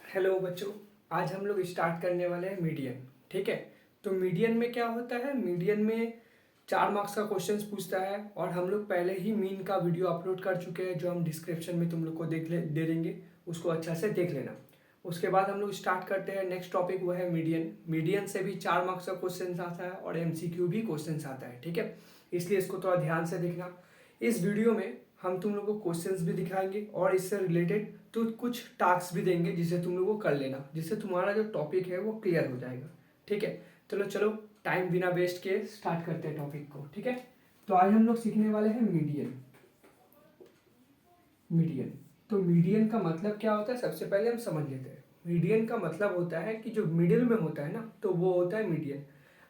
Hello बच्चों। आज हम लोग स्टार्ट करने वाले हैं मीडियन। ठीक है। तो मीडियन में क्या होता है, मीडियन में 4 मार्क्स का क्वेश्चंस पूछता है और हम लोग पहले ही मीन का वीडियो अपलोड कर चुके हैं जो हम डिस्क्रिप्शन में तुम लोग को दे देंगे, उसको अच्छा से देख लेना। उसके बाद हम लोग स्टार्ट करते हैं नेक्स्ट टॉपिक, वो है मीडियन। मीडियन से भी 4 मार्क्स का क्वेश्चन आता है और MCQ भी क्वेश्चन आता है। ठीक है, इसलिए इसको थोड़ा ध्यान से देखना। इस वीडियो में हम तुम लोगों को क्वेश्चंस भी दिखाएंगे और इससे रिलेटेड तो कुछ टास्क भी देंगे जिसे तुम लोग को कर लेना, जिससे तुम्हारा जो टॉपिक है वो क्लियर हो जाएगा। ठीक है, चलो चलो टाइम बिना वेस्ट किए स्टार्ट करते हैं टॉपिक को। ठीक है, तो आज हम लोग सीखने वाले हैं मीडियन। मीडियन, तो मीडियन का मतलब क्या होता है, सबसे पहले हम समझ लेते हैं। मीडियन का मतलब होता है कि जो मिडिल में होता है ना, तो वो होता है मीडियन।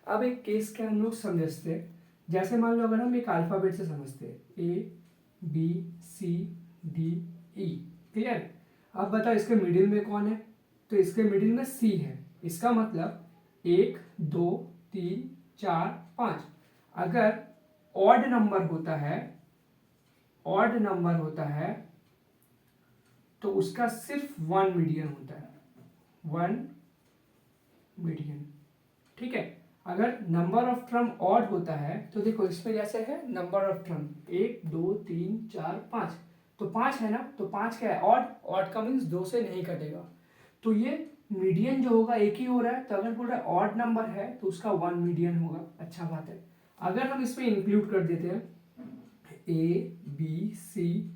अब एक केस का हम लोग समझते हैं। जैसे मान लो अगर हम एक अल्फाबेट से समझते हैं, ABCDE। क्लियर। अब बताओ इसके मिडिल में कौन है, तो इसके मिडिल में C है। इसका मतलब 1 2 3 4 5। अगर ऑड नंबर होता है, ऑड नंबर होता है तो उसका सिर्फ 1 मीडियन होता है, 1 मीडियन। ठीक है। अगर नंबर ऑफ टर्म ऑड होता है तो देखो इसमें जैसे है नंबर ऑफ टर्म 1 2 3 4 5, तो 5 है ना, तो 5 क्या है, ऑड। ऑड का मीन्स 2 से नहीं कटेगा, तो ये मीडियन जो होगा एक ही हो रहा है। तो अगर पूरा ऑड नंबर है तो उसका 1 मीडियन होगा। अच्छा बात है। अगर हम इसमें इंक्लूड कर देते हैं ABCDEF,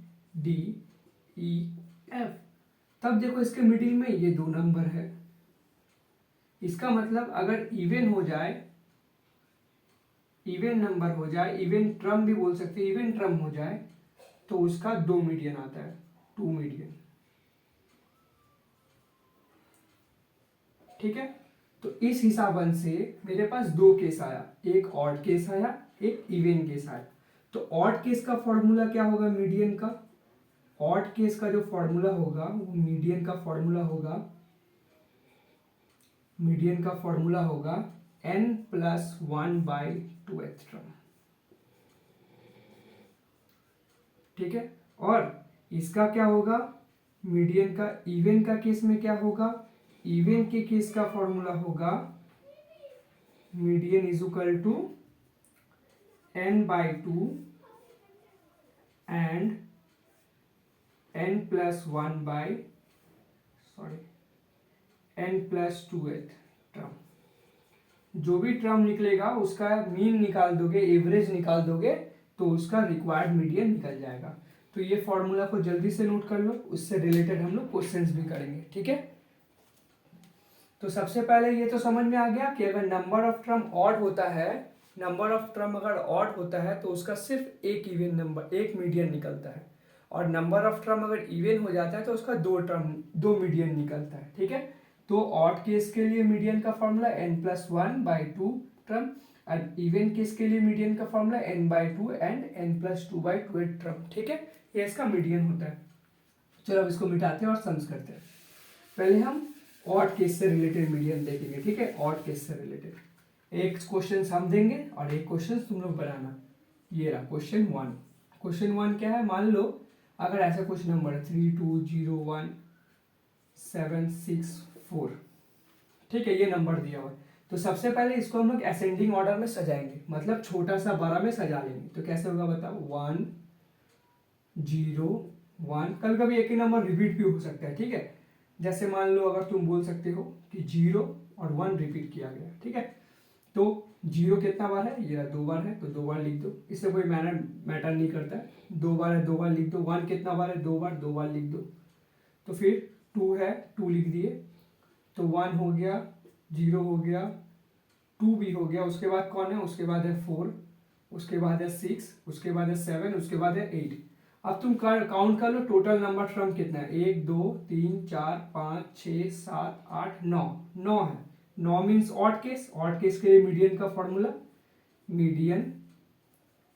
तब देखो इसके मिडिल में ये 2 नंबर है। इसका मतलब अगर इवन हो जाए, इवन नंबर हो जाए, इवन ट्रम भी बोल सकते हैं, इवन ट्रम हो जाए तो उसका 2 मीडियन आता है, 2 मीडियन। ठीक है, तो इस हिसाब से मेरे पास 2 केस आया, एक ऑड केस आया, एक इवन केस आया। तो ऑड केस का फॉर्मूला क्या होगा मीडियन का, ऑड केस का जो फॉर्मूला होगा वो मीडियन का फॉर्मूला होगा, मीडियन का फॉर्मूला होगा n+1/2th टर्म। ठीक है, और इसका क्या होगा, मीडियन का इवन का केस में क्या होगा, इवन के केस का फॉर्मूला होगा median is equal to n/2 and n+2th term. जो भी टर्म निकलेगा उसका मीन निकाल दोगे, एवरेज निकाल दोगे, तो उसका रिक्वायर्ड मीडियन निकल जाएगा। तो ये फॉर्मूला को जल्दी से नोट कर लो, उससे रिलेटेड हम लोग क्वेश्चंस भी करेंगे। ठीक है, तो सबसे पहले ये तो समझ में आ गया कि अगर नंबर ऑफ टर्म ऑड होता है, नंबर ऑफ टर्म अगर ऑड होता है तो उसका सिर्फ एक इवन नंबर, एक मीडियन निकलता है। और नंबर ऑफ टर्म अगर इवन हो जाता है तो उसका 2 मीडियन निकलता है। ठीक है, तो ऑड केस के लिए मीडियन का फॉर्मूला n+1/2 टर्म, और इवन केस के लिए मीडियन का formula n/2 and n+2/2 term. ठीक है, ये इसका मीडियन होता है। चलो अब इसको मिटाते हैं और सम्स करते हैं। पहले हम ऑड केस से रिलेटेड मीडियन देखेंगे। ठीक है, ऑड केस से रिलेटेड एक क्वेश्चन हम देंगे और एक क्वेश्चन तुम लोग बनाना। ये रहा क्वेश्चन 1। क्वेश्चन 1 क्या है, मान लो अगर ऐसा कुछ नंबर है 32017764। ठीक है, ये नंबर दिया हुआ है। तो सबसे पहले इसको हम लोग असेंडिंग ऑर्डर में सजाएंगे, मतलब छोटा सा बड़ा में सजा लेंगे। तो कैसे होगा बताओ, 1 0 1, कभी कभी एक ही नंबर रिपीट भी हो सकता है। ठीक है, जैसे मान लो अगर तुम बोल सकते हो कि 0 और 1 रिपीट किया गया। ठीक है, तो 0 कितना बार है, ये 2 बार है तो 2 बार लिख दो, इससे कोई मैटर नहीं करता है। 2 बार है 2 बार लिख दो। 1 कितना बार है, 2 बार, 2 बार लिख दो। तो फिर 2 है 2 लिख दिए, तो 1 हो गया, 0 हो गया, 2 भी हो गया। उसके बाद कौन है, उसके बाद है 4, उसके बाद है 6, उसके बाद है 7, उसके बाद है 8। अब तुम काउंट कर लो टोटल नंबर टर्म कितना है, 1 2 3 4 5 6 7 8 9, 9 है। 9 means odd case. Odd case के लिए मीडियन का formula median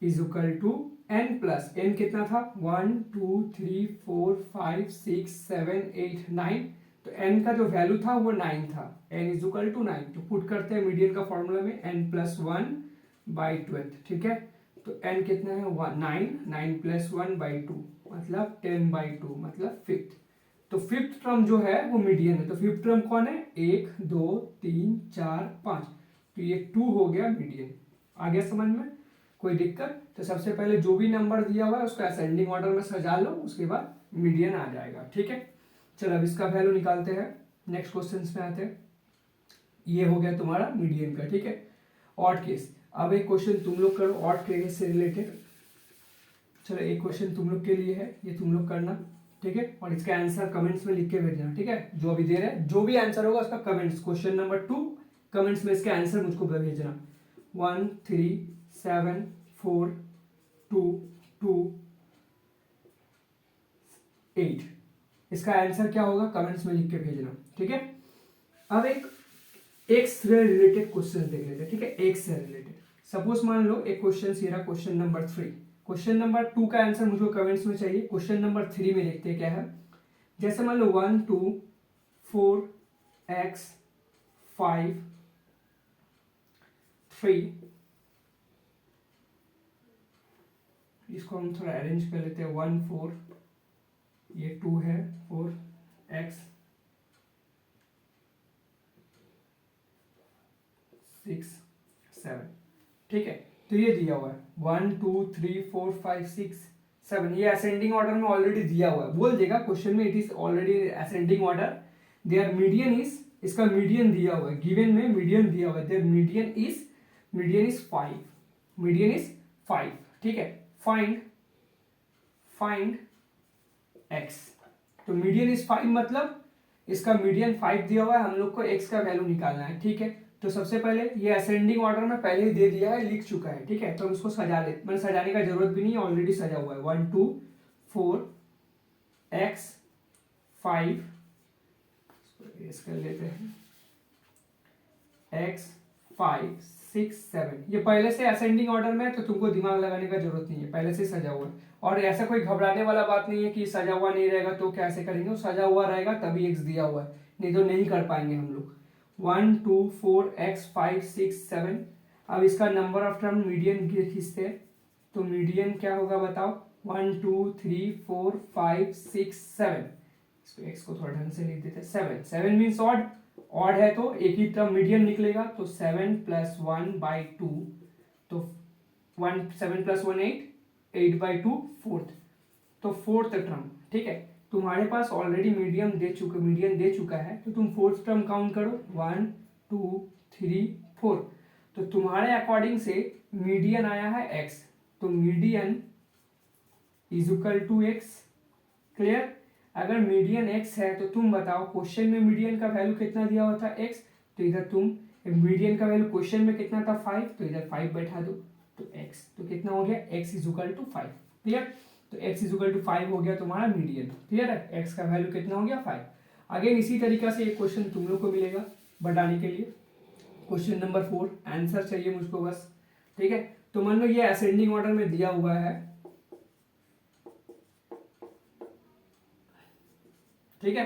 is equal to n plus n कितना था, 1 2 3 4 5 6 7 8 9। तो n का जो वैल्यू था वो 9 था, n इज इक्वल टू 9। तो पुट करते हैं मीडियन का फॉर्मूला में n+1/12। ठीक है, तो n कितना है 9, 9 + 1/2 मतलब 10/2 मतलब 5th। तो फिफ्थ टर्म जो है वो मीडियन है। तो फिफ्थ टर्म कौन है, 1 2 3 4 5, तो ये 2 हो गया मीडियन। आ गया समझ में, कोई दिक्कत? तो सबसे पहले जो भी नंबर दिया हुआ है उसको असेंडिंग ऑर्डर में सजा लो, उसके बाद मीडियन आ जाएगा। ठीक है, चलो अब इसका वैल्यू निकालते हैं, नेक्स्ट क्वेश्चन में आते हैं। ये हो गया तुम्हारा मीडियन का। ठीक है, ऑड केस। अब एक क्वेश्चन तुम लोग करो ऑड केस से रिलेटेड। चलो एक क्वेश्चन तुम लोग के लिए है, ये तुम लोग करना। ठीक है, और इसका आंसर कमेंट्स में लिख के भेजना। ठीक है, जो अभी दे रहे हैं जो भी आंसर होगा उसका कमेंट्स, क्वेश्चन नंबर 2 कमेंट्स में इसका आंसर मुझको भेजना। 1 3 7 4 2 2 8, इसका आंसर क्या होगा कमेंट्स में लिख के भेजना। ठीक है, अब एक एक्स से रिलेटेड क्वेश्चन देख लेते हैं। ठीक है, एक्स से रिलेटेड सपोज मान लो एक क्वेश्चन ये रहा, क्वेश्चन नंबर 3। क्वेश्चन नंबर 2 का आंसर मुझको कमेंट्स में चाहिए। क्वेश्चन नंबर 3 में देखते हैं क्या है। जैसे मान लो 1 2 4 x 5 3, इसको हम थोड़ा अरेंज कर लेते हैं। 1 4, ये 2 है, 4 x 6 7। ठीक है, तो ये दिया हुआ है 1 2 3 4 5 6 7, ये असेंडिंग ऑर्डर में ऑलरेडी दिया हुआ है। बोल देगा क्वेश्चन में it is already ascending order, there median is, इसका मीडियन दिया हुआ है, गिवन में मीडियन दिया हुआ है, there median is 5, median is 5। ठीक है, फाइंड x, तो मीडियन इज 5 मतलब इसका मीडियन 5 दिया हुआ है, हम लोग को x का वैल्यू निकालना है। ठीक है, तो सबसे पहले ये असेंडिंग ऑर्डर में पहले ही दे दिया है, लिख चुका है। ठीक है, तो हम इसको सजा ले, मैंने सजाने का जरूरत भी नहीं है, ऑलरेडी सजा हुआ है। 1 2 4 x 5, इसको कर लेते हैं, x 5 6 7, ये पहले से असेंडिंग ऑर्डर में है तो तुमको दिमाग लगाने का जरूरत नहीं है, पहले से सजा हुआ है। और ऐसा कोई घबराने वाला बात नहीं है कि सजा हुआ नहीं रहेगा तो कैसे करेंगे, सजा हुआ रहेगा तभी x दिया हुआ है, नहीं तो नहीं कर पाएंगे हम लोग। 1 2 4 x 5 6 7, अब इसका नंबर ऑफ टर्म मीडियन खींचते हैं, तो मीडियन क्या होगा बताओ। 1 2 3 4 5 6 7, इसको x को थोड़ा ढंग से लिख देते हैं। 7 7 मीन्स ऑड, ऑड है तो एक ही टर्म मीडियन निकलेगा, तो 7 + 1/2, तो 1 7 + 1 8, 8/2 फोर्थ, तो फोर्थ टर्म। ठीक है, तुम्हारे पास ऑलरेडी मीडियन दे चुका है, तो तुम फोर्थ टर्म काउंट करो। 1 2 3 4, तो तुम्हारे अकॉर्डिंग से मीडियन आया है x, तो median is equal to x। Clear? अगर मीडियन x है तो तुम बताओ क्वेश्चन में मीडियन का वैल्यू कितना दिया हुआ था x, तो इधर तुम मीडियन का वैल्यू क्वेश्चन में कितना था 5, तो इधर 5 बैठा दो, तो x तो कितना हो गया, x is equal to 5। Clear? तो x इज इक्वल टू 5 हो गया तुम्हारा मीडियन। क्लियर है? x का वैल्यू कितना हो गया 5। अगेन इसी तरीका से एक क्वेश्चन तुम लोग को मिलेगा बढ़ाने के लिए। क्वेश्चन नंबर 4 आंसर चाहिए मुझको बस। ठीक है, तो मान लो ये असेंडिंग ऑर्डर में दिया हुआ है। ठीक है,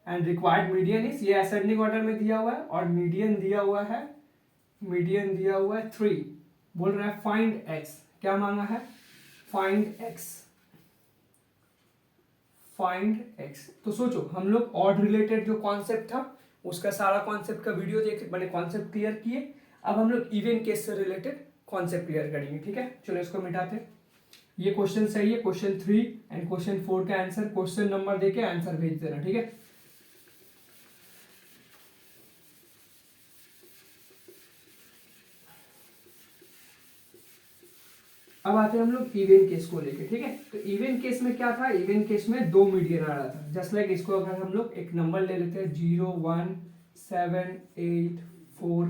एंड रिक्वायर्ड मीडियन इज, ये असेंडिंग ऑर्डर में दिया हुआ है और मीडियन दिया हुआ है 3। बोल रहा है फाइंड x, क्या मांगा है, फाइंड x। तो सोचो हम लोग ऑड रिलेटेड जो कॉन्सेप्ट था उसका सारा कॉन्सेप्ट का वीडियो देखे, मैंने कॉन्सेप्ट क्लियर किए। अब हम लोग इवन केस से रिलेटेड कॉन्सेप्ट क्लियर करेंगे। ठीक है, चलो इसको मिटाते हैं। ये क्वेश्चन सही है, क्वेश्चन 3 एंड क्वेश्चन 4 का आंसर क्वेश्चन नंबर देके आंसर भेज देना। ठीक है, अब आते हैं हम लोग इवन केस को लेके। ठीक है, तो इवन केस में क्या था, इवन केस में 2 मीडियन आ रहा था। जस्ट लाइक इसको अगर हम लोग एक नंबर ले लेते हैं 0 1 7 8 4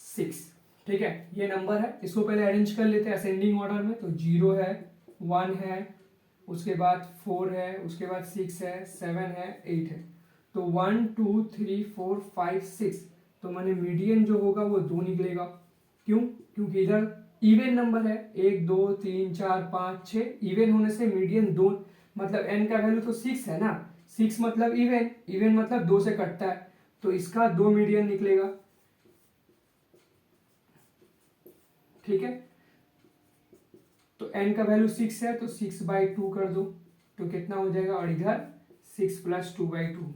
6। ठीक है, ये नंबर है, इसको पहले अरेंज कर लेते हैं असेंडिंग ऑर्डर में। तो 0 है, 1 है, उसके बाद 4 है, उसके बाद 6 है, 7 है, 8 है, तो 1 2 3 4 5 6, तो माने मीडियन जो होगा वो 2 निकलेगा। क्यों? क्योंकि इधर इवन नंबर है, 1 2 3 4 5 6, इवन होने से मीडियन 2, मतलब n का वैल्यू तो 6 है ना, 6 मतलब इवन, इवन मतलब 2 से कटता है, तो इसका 2 मीडियन निकलेगा। ठीक है, तो n का वैल्यू 6 है तो 6/2 कर दो, तो कितना हो जाएगा, और इधर 6 प्लस 2/2,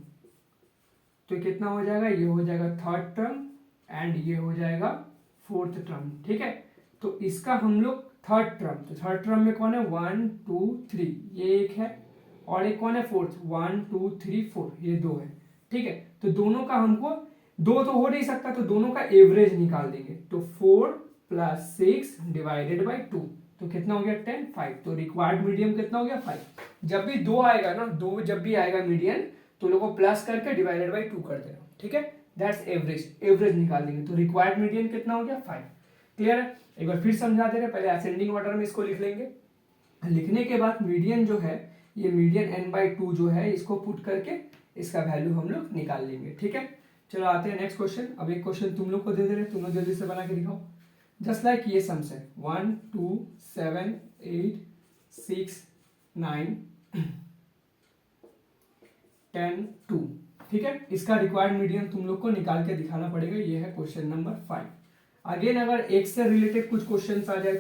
तो कितना हो जाएगा, ये हो जाएगा थर्ड टर्म एंड ये हो जाएगा फोर्थ टर्म। ठीक है, तो इसका हम लोग थर्ड टर्म, तो थर्ड टर्म में कौन है 1 2 3, ये एक है, और एक कौन है फोर्थ 1 2 3 4, ये दो है। ठीक है, तो दोनों का हमको, दो तो हो नहीं सकता, तो दोनों का एवरेज निकाल देंगे। तो 4 प्लस 6 डिवाइडेड बाई 2, तो कितना हो गया 10 5, तो रिक्वायर्ड मीडियम कितना हो गया 5। जब भी दो आएगा ना, दो जब भी आएगा मीडियन, तो लोगों को प्लस करके डिवाइडेड बाई 2 कर देना। ठीक है, दैट्स एवरेज, एवरेज निकाल देंगे। तो रिक्वायर्ड मीडियन कितना हो गया 5। क्लियर है, एक बार फिर समझा दे रहे, पहले असेंडिंग ऑर्डर में इसको लिख लेंगे। लिखने के बाद मीडियन जो है, ये मीडियन n/2 जो है, इसको पुट करके इसका वैल्यू हम लोग निकाल लेंगे। ठीक है, चलो आते हैं नेक्स्ट क्वेश्चन। अब एक क्वेश्चन तुम लोग को दे रहे, तुम लोग जल्दी से बना के दिखाओ। जस्ट लाइक ये सम्स है 1 2 7 8 6 9 10 2। ठीक है, इसका रिक्वायर्ड मीडियन तुम लोग को निकाल के दिखाना पड़ेगा। ये है क्वेश्चन नंबर 5। अगेन अगर एक्स से रिलेटेड कुछ क्वेश्चन आ जाए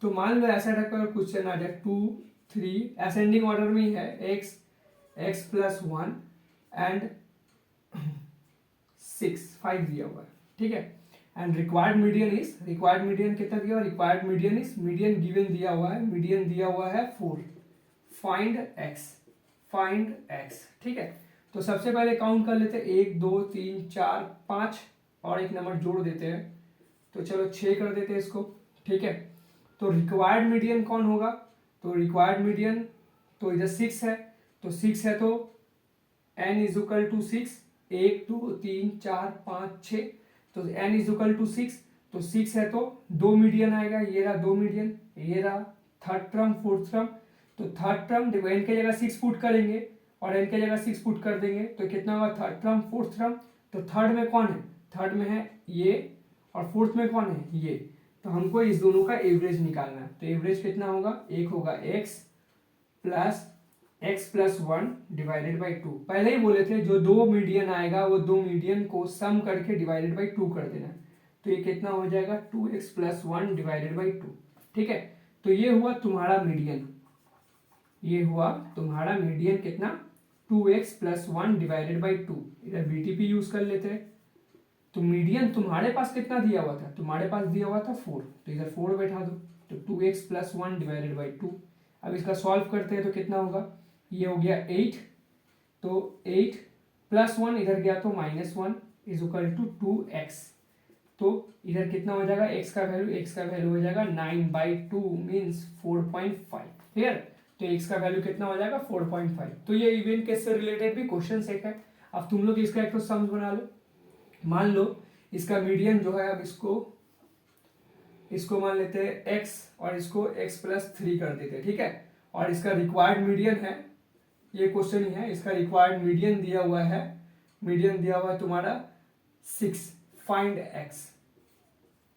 तो मान लो ऐसा टाइप का क्वेश्चन आ जाए 2 3, असेंडिंग ऑर्डर में ही है, x प्लस 1 एंड 6 5 दिया हुआ है। ठीक है, and required median is, required median कितना दिया हुआ, required median is, median given दिया हुआ है, मीडियन दिया हुआ है 4, फाइंड x, फाइंड x। ठीक है, तो सबसे पहले काउंट कर लेते हैं 1 2 3 4 5 और एक नंबर जोड़ देते हैं, तो चलो 6 कर देते हैं इसको। ठीक है, तो रिक्वायर्ड मीडियन कौन होगा, तो रिक्वायर्ड मीडियन, तो इधर 6 है, तो 6 है तो n इज इक्वल टू 6, 1 2 3 4 5 6, तो n इज इक्वल टू 6, तो 6 है तो दो मीडियन आएगा, ये रहा दो मीडियन, ये रहा थर्ड टर्म फोर्थ टर्म। तो थर्ड टर्म देखो n के जगह 6 पुट करेंगे और n के जगह 6 पुट कर देंगे, तो कितना होगा थर्ड टर्म फोर्थ टर्म। तो थर्ड में कौन है, थर्ड में है ये, और फोर्थ में कौन है ये, तो हमको इस दोनों का एवरेज निकालना है। तो एवरेज कितना होगा, एक होगा x प्लस 1 डिवाइडेड बाई 2। पहले ही बोले थे जो दो मीडियन आएगा वो दो मीडियन को सम करके डिवाइडेड बाई 2 कर देना। तो ये कितना हो जाएगा 2x प्लस 1 डिवाइडेड बाई 2। ठीक है, तो ये हुआ तुम्हारा मीडियन, ये हुआ तुम्हारा मीडियन कितना 2x प्लस 1 डिवाइडेड बाई 2। इधर BTP यूज कर लेते हैं। तो मीडियन तुम्हारे पास कितना दिया हुआ था, तुम्हारे पास दिया हुआ था 4, तो इधर 4 बैठा दो, तो 2x प्लस 1 डिवाइडेड बाई 2। अब इसका सॉल्व करते हैं तो कितना होगा, ये हो गया 8, तो 8 प्लस 1 इधर गया तो -1 इज इक्वल टू 2x। तो इधर कितना हो जाएगा x का वैल्यू हो जाएगा 9/2 मीन्स 4.5। क्लियर, तो x का वैल्यू कितना हो जाएगा 4.5। तो ये इवेंट केस से रिलेटेड भी क्वेश्चन एक है। अब तुम लोग इसका एक तो सम्स बना लो। मान लो इसका मीडियन जो है, अब इसको मान लेते हैं x और इसको x प्लस 3 कर देते हैं। ठीक है, और इसका रिक्वायर्ड मीडियन है, ये क्वेश्चन ही है, इसका रिक्वायर्ड मीडियन दिया हुआ है, मीडियन दिया हुआ है तुम्हारा 6, फाइंड x।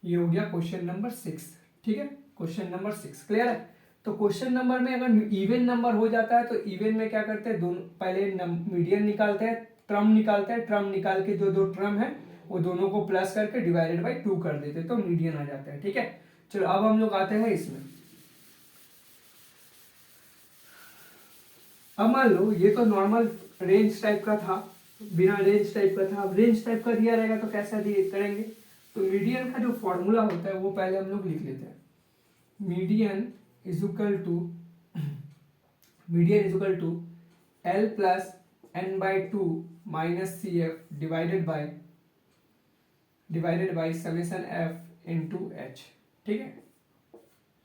ये हो गया क्वेश्चन नंबर 6। ठीक है, क्वेश्चन नंबर 6 क्लियर है। तो क्वेश्चन नंबर में अगर इवन नंबर हो जाता है तो इवन में क्या करते हैं, दोनों पहले मीडियन निकालते हैं, ट्रम निकालते हैं, ट्रम निकाल के जो दो ट्रम है वो दोनों को प्लस करके डिवाइडेड बाई 2 कर देते हैं, तो मीडियन आ जाता है। ठीक है, चलो अब हम लोग आते हैं इसमें। अब मान लो ये तो नॉर्मल रेंज टाइप का था, बिना रेंज टाइप का था। अब रेंज टाइप का दिया रहेगा तो कैसा करेंगे, तो मीडियन का जो फॉर्मूला होता है वो पहले हम लोग लिख लेते हैं। Median is equal to L plus n/2 minus CF divided by summation F into H। ठीक है,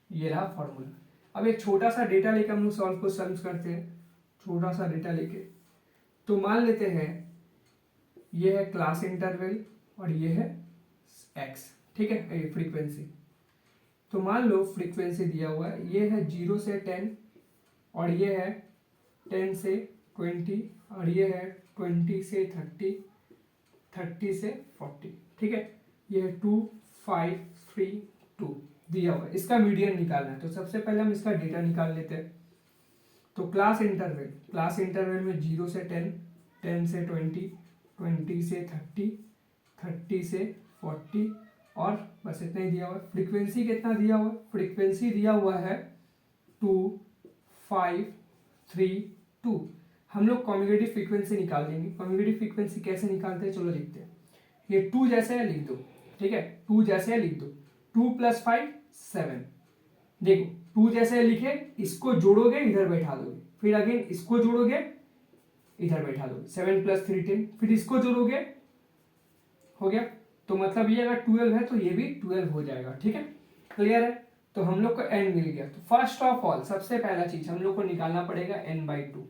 ये रहा फॉर्मूला। अब एक छोटा सा डेटा लेके हम लोग सॉल्व को सम्स करते हैं, छोटा सा डेटा लेके। तो मान लेते हैं ये है क्लास इंटरवल और ये है x। ठीक है, ये फ्रीक्वेंसी। तो मान लो फ्रीक्वेंसी दिया हुआ है, ये है 0 से 10 और ये है 10 से 20 और ये है 20 से 30, 30 से 40। ठीक है, ये है 2 5 3 2 दिया हुआ है। इसका मीडियन निकालना है, तो सबसे पहले हम इसका डेटा निकाल लेते हैं। तो क्लास इंटरवल में 0 से 10, 10 से 20, 20 से 30, 30 से 40 और बस इतना ही दिया हुआ है। फ्रीक्वेंसी कितना दिया हुआ है, फ्रीक्वेंसी दिया हुआ है 2 5 3 2। हम लोग कॉम्यूटेटिव फ्रीक्वेंसी निकाल देंगे। कॉम्यूटेटिव फ्रीक्वेंसी कैसे निकालते हैं चलो देखते हैं। ये 2 जैसे है लिख दो, ठीक है, 2 जैसे है लिख दो, 2 + 5 7। देखो 2 जैसे लिखे, इसको जोड़ोगे इधर बैठा दोगे, फिर अगेन इसको जोड़ोगे इधर बैठा दोगे, 7 + 3 10, फिर इसको जोड़ोगे, हो गया। तो मतलब ये अगर 12 है तो ये भी 12 हो जाएगा, ठीक है, क्लियर है। तो हम लोग को n मिल गया। तो फर्स्ट ऑफ ऑल सबसे पहला चीज हम लोग को निकालना पड़ेगा n/2।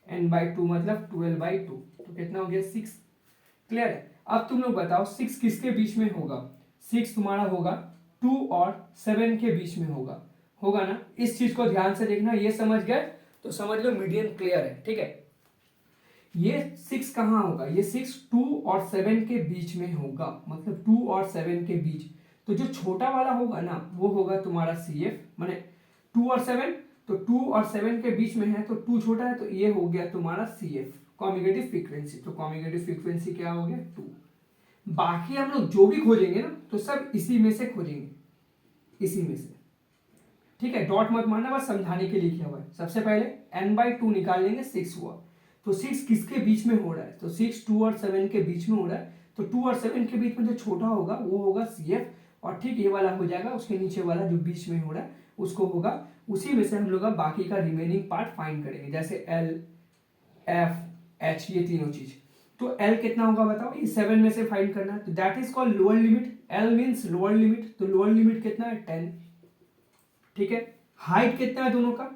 n/2 मतलब 12/2, तो कितना हो गया 6, क्लियर है। अब तुम लोग बताओ 6 किसके बीच में होगा? 6 तुम्हारा होगा 2 और 7 के बीच में होगा, होगा ना। इस चीज को ध्यान से देखना, ये समझ गए तो समझ लो मीडियन क्लियर है, ठीक है। ये 6 कहाँ होगा? ये 6 2 और 7 के बीच में होगा, मतलब 2 और 7 के बीच। तो जो छोटा वाला होगा ना वो होगा तुम्हारा CF, माने 2 और 7, तो 2 और 7 के बीच में है तो 2 छोटा है, तो ये हो गया तुम्हारा CF, कॉम्यूटेटिव फ्रीक्वेंसी। तो कॉम्यूटेटिव फ्रीक्वेंसी क्या हो गया 2। बाकी हम लोग जो भी खोजेंगे ना तो सब इसी में से खोजेंगे, इसी में से, ठीक है। डॉट मत मारना, बस समझाने के लिए किया हुआ है। सबसे पहले n/2 निकाल लेंगे, 6 हुआ। तो 6 किसके बीच में हो रहा है? तो 6 2 और 7 के बीच में हो रहा है, तो 2 और 7 के बीच में जो छोटा होगा वो होगा CF, और ठीक ये वाला हो जाएगा, उसके नीचे वाला जो बीच में हो रहा है उसको होगा। उसी में से हम लोग बाकी का रिमेनिंग पार्ट फाइंड करेंगे, जैसे L F H ये तीनों चीज। तो L कितना होगा बताओ? ये 7 में से फाइंड करना है, तो that is called lower limit. L means lower limit, तो लोअर लिमिट कितना है 10, ठीक है। हाइट कितना है दोनों का?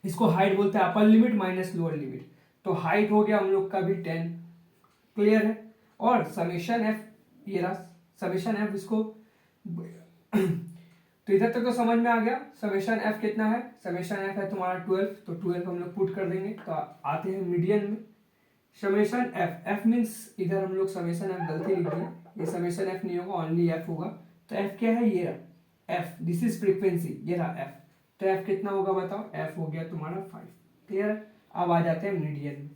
इसको हाइट बोलते हैं upper limit minus lower limit. तो हाइट हो गया हम लोग का भी 10, क्लियर है। और समेशन एफ, ये रहा समेशन एफ, इसको तो इधर तक तो समझ में आ गया। समेशन एफ कितना है? समेशन एफ है तुम्हारा 12, तो 12 हम लोग पुट कर देंगे। तो आते हैं मीडियन में। समेशन एफ, एफ मीन्स इधर हम लोग समेशन एफ गलती लिख दिए, ये समेशन एफ नहीं होगा, ओनली एफ होगा। तो एफ क्या है? ये रहा एफ, दिस इज फ्रीक्वेंसी, ये रहा एफ। तो एफ कितना होगा बताओ? एफ हो गया तुम्हारा 5, क्लियर है। अब आ जाते हैं मीडियन में।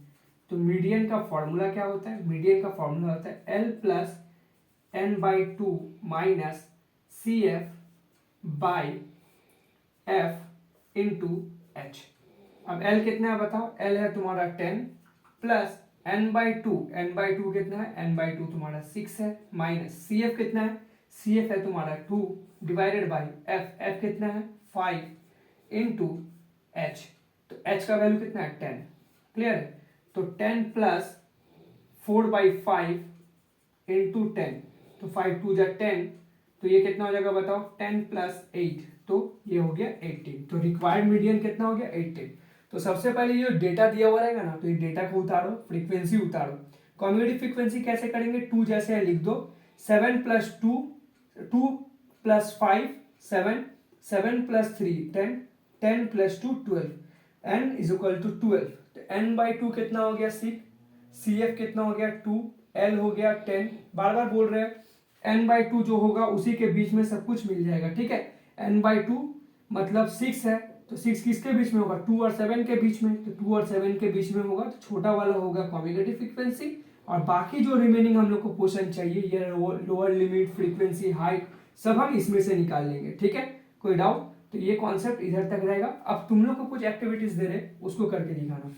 तो मीडियन का फॉर्मूला क्या होता है? मीडियन का फॉर्मूला होता है L + n/2 minus CF by F into H। अब L कितना है बताओ? L है तुम्हारा 10 प्लस n/2, n/2 कितना है? n/2 तुम्हारा 6 है, माइनस CF कितना है? CF है तुम्हारा 2 डिवाइडेड बाई F, F कितना है? 5 इंटू H। तो H का वैल्यू कितना है? 10, क्लियर है। तो 10 प्लस 4/5 इंटू 10, तो 5 2 जा 10, तो ये कितना हो जाएगा बताओ? 10 प्लस 8, तो ये हो गया 18। तो रिक्वायर्ड मीडियन कितना हो गया? 18। तो सबसे पहले ये डेटा दिया हुआ रहेगा ना, तो ये डेटा को उतारो, फ्रीक्वेंसी उतारो। कॉम्यूटेटिव फ्रीक्वेंसी कैसे करेंगे? 2 जैसे है लिख दो, 7 + 2 2 + 5 7 7 + 3 10 10 + 2 12, n = 12। तो n/2 कितना हो गया? 6, CF कितना हो गया? 2, L हो गया 10। बार बार बोल रहे हैं n/2 जो होगा उसी के बीच में सब कुछ मिल जाएगा, ठीक है। n/2 मतलब 6 है, तो 6 किसके बीच में होगा? 2 और 7 के बीच में, तो 2 और 7 के बीच में होगा, तो छोटा वाला होगा कॉम्यूटेटिव फ्रीक्वेंसी। और बाकी जो रिमेनिंग हम लोग को पोर्शन चाहिए, ये लोअर लिमिट, फ्रीक्वेंसी, हाइट, सब हम इसमें से निकाल लेंगे, ठीक है। कोई डाउट? तो ये कॉन्सेप्ट इधर तक रहेगा। अब तुम लोग को कुछ एक्टिविटीज दे रहे, उसको करके दिखाना।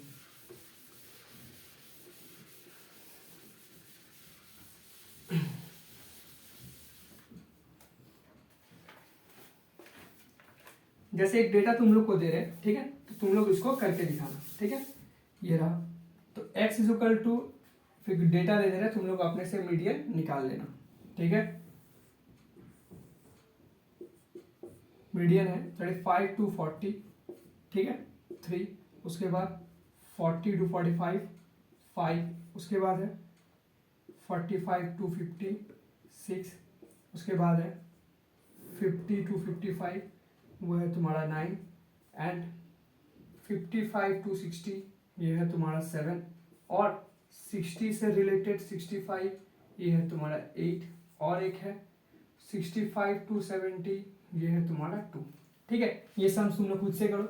जैसे एक डेटा तुम लोग को दे रहे, ठीक है, तो तुम लोग इसको करके दिखाना, ठीक है। ये रहा, तो x = फिर डेटा दे दे रहे, तुम लोग अपने से मीडियन निकाल लेना, ठीक है। मीडियन है 35 to 40, ठीक है, 3, उसके बाद 40 to 45 5, उसके बाद है 45 to 50 6, उसके बाद है 50 to 55, वो है तुम्हारा 9, एंड 55 to 60 ये है तुम्हारा 7, और 60 से रिलेटेड 65 ये है तुम्हारा 8, और एक है 65 to 70 ये है तुम्हारा 2, ठीक है। ये सम तुम लोग खुद से करो।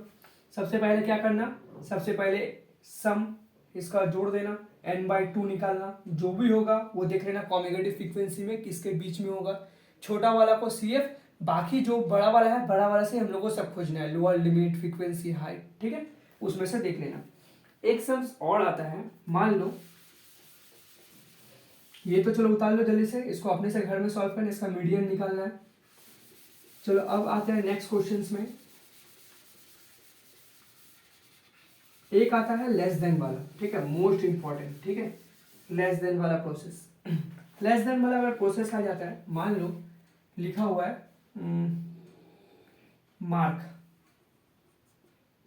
सबसे पहले क्या करना? सबसे पहले सम इसका जोड़ देना, n/2 निकालना, जो भी होगा वो देख लेना कॉम्यूटेटिव फ्रीक्वेंसी में किसके बीच में होगा। छोटा वाला को CF, बाकी जो बड़ा वाला है, बड़ा वाला से हम लोग को सब खोजना है, लोअर लिमिट, फ्रीक्वेंसी, हाइट, ठीक है, उसमें से देख लेना। एक सम्स और आता है, मान लो ये तो चलो उतार लो जल्दी से, इसको अपने से घर में सॉल्व करना, इसका मीडियन निकालना है। चलो अब आते हैं नेक्स्ट क्वेश्चंस में। एक आता है लेस देन वाला, ठीक है, मोस्ट इंपॉर्टेंट, ठीक है, लेस देन वाला प्रोसेस। लेस देन वाला अगर प्रोसेस आ जाता है, मान लो लिखा हुआ है मार्क,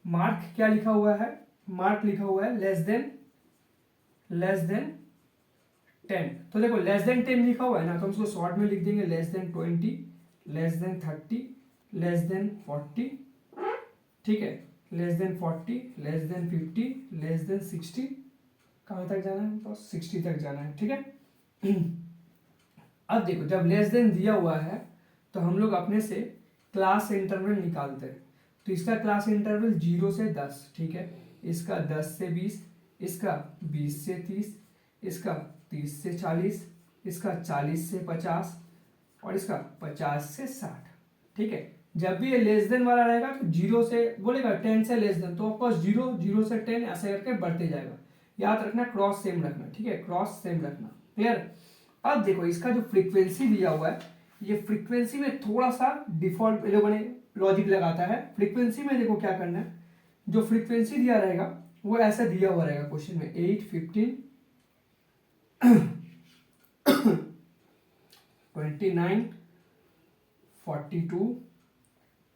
मार्क क्या लिखा हुआ है, मार्क लिखा हुआ है लेस देन 10। तो देखो लेस देन 10 लिखा हुआ है ना, तो हम उसको शॉर्ट में लिख देंगे less than 20, less than 30, less than 40, ठीक है, less than 40, less than 50, less than 60। कहाँ तक जाना है, तो 60 तक जाना है, ठीक है। अब देखो जब लेस देन दिया हुआ है तो हम लोग अपने से क्लास इंटरवल निकालते हैं। तो इसका क्लास इंटरवल 0 से 10, ठीक है, इसका 10 से 20, इसका 20 से 30, इसका 30 से 40, इसका 40 से 50 और इसका 50 से 60, ठीक है। जब भी ये लेस देन वाला रहेगा तो 0 से बोलेगा 10 से लेस देन, तो ऑफकोर्स 0, 0 से 10 ऐसे करके बढ़ते जाएगा। याद रखना क्रॉस सेम रखना, ठीक है, क्रॉस सेम रखना, क्लियर। अब देखो इसका जो फ्रीक्वेंसी दिया हुआ है, ये फ्रीक्वेंसी में थोड़ा सा डिफॉल्ट लोगों ने लॉजिक लगाता है। फ्रीक्वेंसी में देखो क्या करना है, जो फ्रीक्वेंसी दिया रहेगा वो ऐसा दिया हुआ रहेगा क्वेश्चन में 8, 15, 29, 42,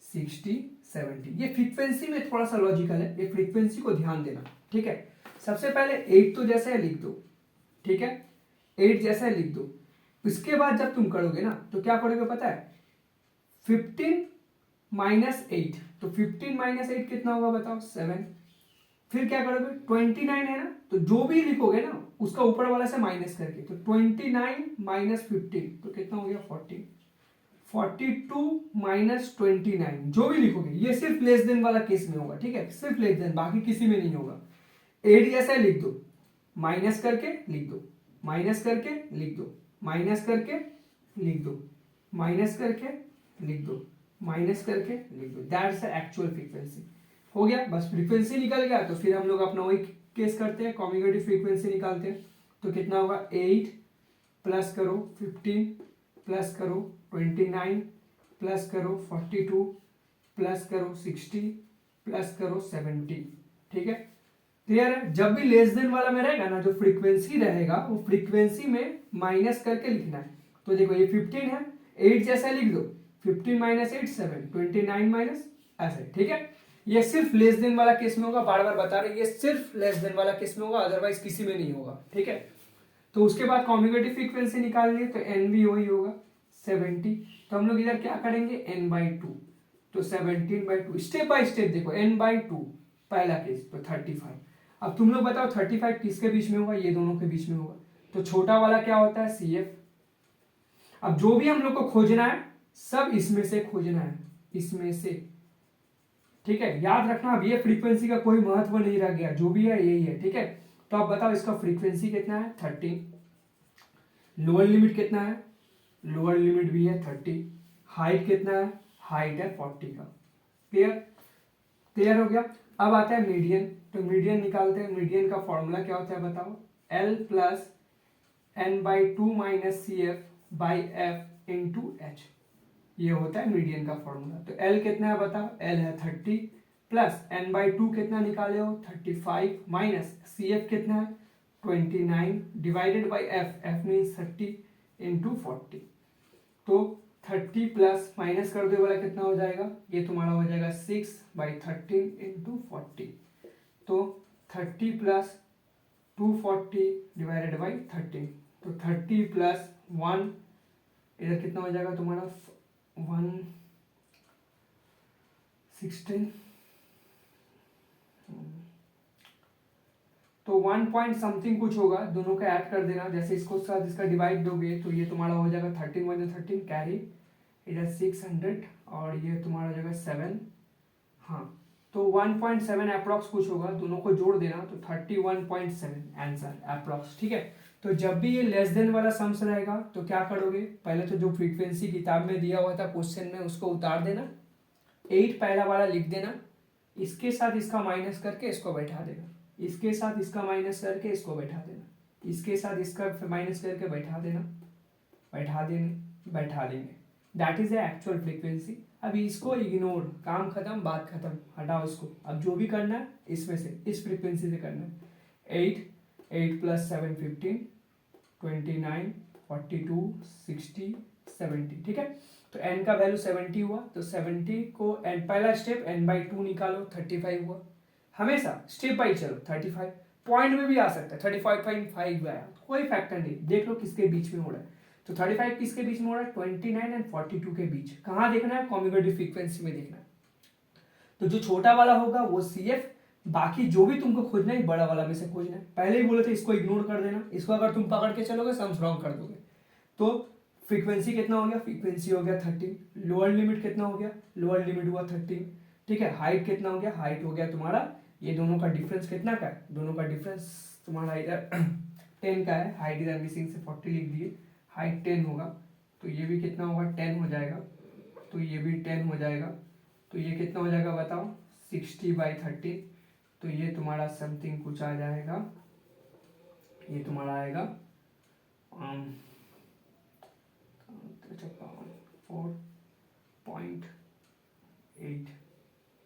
60, 70। ये फ्रीक्वेंसी में थोड़ा सा लॉजिकल है, ये फ्रीक्वेंसी को ध्यान देना, ठीक है। सबसे पहले 8 तो जैसे है लिख दो, ठीक है, 8 जैसा है लिख दो। इसके बाद जब तुम करोगे ना तो क्या करोगे पता है, 15 माइनस 8, तो 15 माइनस 8 कितना होगा बताओ, 7। फिर क्या करोगे, 29 है ना, तो जो भी लिखोगे ना उसका ऊपर वाला से माइनस करके, तो 29 माइनस 15 तो कितना हो गया 40, 42 माइनस 29, जो भी लिखोगे ये सिर्फ लेस देन वाला केस में होगा, ठीक है, सिर्फ लेस देन, बाकी किसी में नहीं होगा। 8 जैसा लिख दो, माइनस करके लिख दो, माइनस करके लिख दो, माइनस करके लिख दो, माइनस करके लिख दो, माइनस करके लिख दो, दैट्स द एक्चुअल फ्रीक्वेंसी। हो गया, बस फ्रीक्वेंसी निकल गया। तो फिर हम लोग अपना वही केस करते हैं, कॉम्यूटेटिव फ्रीक्वेंसी निकालते हैं। तो कितना होगा, 8 प्लस करो 15 प्लस करो 29 प्लस करो 42 प्लस करो 60 प्लस करो 70, ठीक है, क्लियर है। जब भी लेस देन वाला में रहेगा ना, जो फ्रीक्वेंसी रहेगा वो फ्रीक्वेंसी में माइनस करके लिखना है। तो देखो ये 15 है, 8 जैसा लिख दो, 15 माइनस 8 7, 29 माइनस ऐसे, ठीक है। ये सिर्फ लेस देन वाला केस में होगा, बार बार बता रहे, ये सिर्फ लेस देन वाला केस में होगा, अदरवाइज किसी में नहीं होगा, ठीक है। तो उसके बाद कॉम्यूटेटिव फ्रीक्वेंसी निकाल लिए, तो एन भी वही होगा 70। तो हम लोग इधर क्या करेंगे, n/2, तो 17/2, स्टेप बाय स्टेप देखो, n/2 पहला केस, तो 35। अब तुम लोग बताओ 35 किसके बीच में होगा, ये दोनों के बीच में होगा। तो छोटा वाला क्या होता है, CF। अब जो भी हम लोग को खोजना है सब इसमें से खोजना है, इसमें से, ठीक है। याद रखना अब ये फ्रीक्वेंसी का कोई महत्व नहीं रह गया, जो भी है यही है, ठीक है। तो अब बताओ इसका फ्रीक्वेंसी कितना है, 30। लोअर लिमिट कितना है, लोअर लिमिट भी है 30। हाइट कितना है, हाइट है 40 का, क्लियर, क्लियर हो गया। अब आता है मीडियन, तो मीडियन निकालते हैं। मीडियन का फॉर्मूला क्या होता है बताओ, L plus n/2 minus CF by F into H, ये होता है मीडियन का फॉर्मूला। तो L कितना है बताओ, L है 30 प्लस n/2 कितना निकाले हो 35 माइनस CF कितना है 29 divided by F means 30 into 40। तो 30 प्लस माइनस कर दो वाला कितना हो जाएगा, ये तुम्हारा हो जाएगा 6/13 इंटू 40। तो 30 प्लस 240 डिवाइडेड बाई 13, तो 30 प्लस 1 इधर कितना हो जाएगा तुम्हारा 116, तो 1 पॉइंट समथिंग कुछ होगा, दोनों का ऐड कर देना। जैसे इसको साथ इसका डिवाइड दोगे तो ये तुम्हारा हो जाएगा 13 × 13 कैरी, इधर 600 और ये तुम्हारा हो जाएगा 7, हाँ, तो 1.7 अप्रॉक्स कुछ होगा, दोनों को जोड़ देना तो 31.7 आंसर अप्रॉक्स, ठीक है। तो जब भी ये लेस देन वाला सम्स रहेगा तो क्या करोगे, पहले तो जो फ्रीक्वेंसी किताब में दिया हुआ था क्वेश्चन में उसको उतार देना, 8 पहला वाला लिख देना, इसके साथ इसका माइनस करके इसको बैठा देना, इसके साथ इसका माइनस करके इसको बैठा देना, इसके साथ इसका माइनस करके बैठा देना, बैठा देंगे। That is the actual frequency. अभी इसको इग्नोर, काम खत्म, बात खत्म, हटाओ इसको। अब जो भी करना है इसमें से, इस फ्रीक्वेंसी से करना है। 8 + 7 15, 29 42 60 70, ठीक है। तो n का वैल्यू 70 हुआ, तो 70 को n, पहला स्टेप n/2 निकालो, 35 हुआ। हमेशा स्टेप बाई चलो, 35 पॉइंट में भी आ सकता है, 35.5 आया, कोई फैक्टर नहीं, देख लो किसके बीच में हो रहा है। तो 35 किसके बीच में हो रहा है, 29 एंड 42 के बीच। कहाँ देखना है, कॉम्यूटेटिव फ्रीक्वेंसी में देखना है। तो जो छोटा वाला होगा वो CF, बाकी जो भी तुमको खोजना है बड़ा वाला में से खोजना है। पहले ही बोले थे इसको इग्नोर कर देना, इसको अगर तुम पकड़ के चलोगे सम्स रॉन्ग कर दोगे। तो फ्रीक्वेंसी कितना हो गया, फ्रीक्वेंसी हो गया 13, लोअर लिमिट कितना हो गया, लोअर लिमिट हुआ 13, ठीक है। हाइट कितना हो गया, हाइट हो गया तुम्हारा, ये दोनों का डिफरेंस कितना का है, दोनों का डिफरेंस तुम्हारा इधर 10 का है, हाइट इधर मिसिंग से 40 लिख दिए, हाइट 10 होगा, तो ये भी कितना होगा, 10 हो जाएगा, तो ये भी 10 हो जाएगा, तो ये कितना हो जाएगा बताओ, 60/30, तो ये तुम्हारा समथिंग कुछ आ जाएगा, ये तुम्हारा आएगा 4.8,